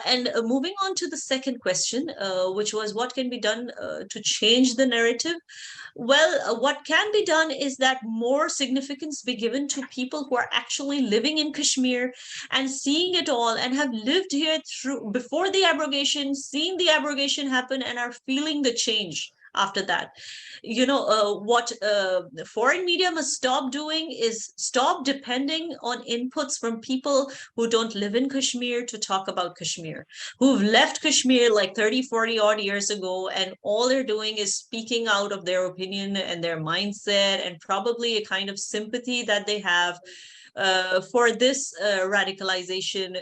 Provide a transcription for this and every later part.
and moving on to the second question, which was what can be done to change the narrative? Well, what can be done is that more significance be given to people who are actually living in Kashmir and seeing it all and have lived here through before the abrogation, seeing the abrogation happen, and are feeling the change after that. What foreign media must stop doing is stop depending on inputs from people who don't live in Kashmir to talk about Kashmir, who've left Kashmir like 30, 40 odd years ago, and all they're doing is speaking out of their opinion and their mindset and probably a kind of sympathy that they have for this radicalization,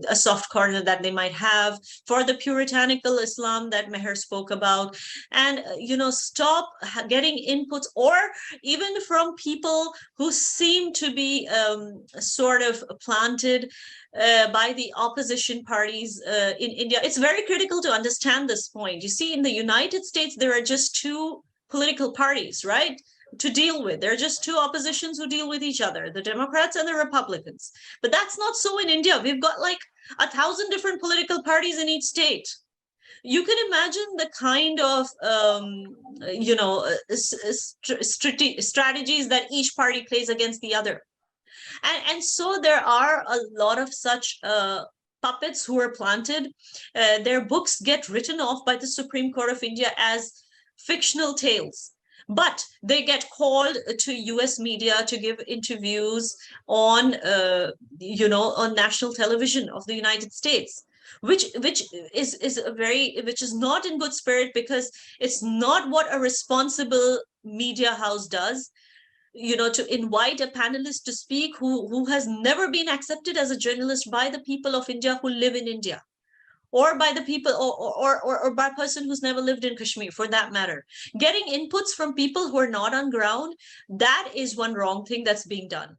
a soft corner that they might have, for the puritanical Islam that Meher spoke about, and stop getting inputs, or even from people who seem to be sort of planted by the opposition parties in India. It's very critical to understand this point. You see, in the United States, there are just two political parties, right, to deal with. There are just two oppositions who deal with each other, the Democrats and the Republicans. But that's not so in India. We've got like 1,000 different political parties in each state. You can imagine the kind of strategies that each party plays against the other. And so there are a lot of such puppets who are planted. Their books get written off by the Supreme Court of India as fictional tales, but they get called to US media to give interviews on on national television of the United States, which is not in good spirit, because it's not what a responsible media house does, to invite a panelist to speak who has never been accepted as a journalist by the people of India who live in India, or by the people, or by a person who's never lived in Kashmir, for that matter. Getting inputs from people who are not on ground, that is one wrong thing that's being done.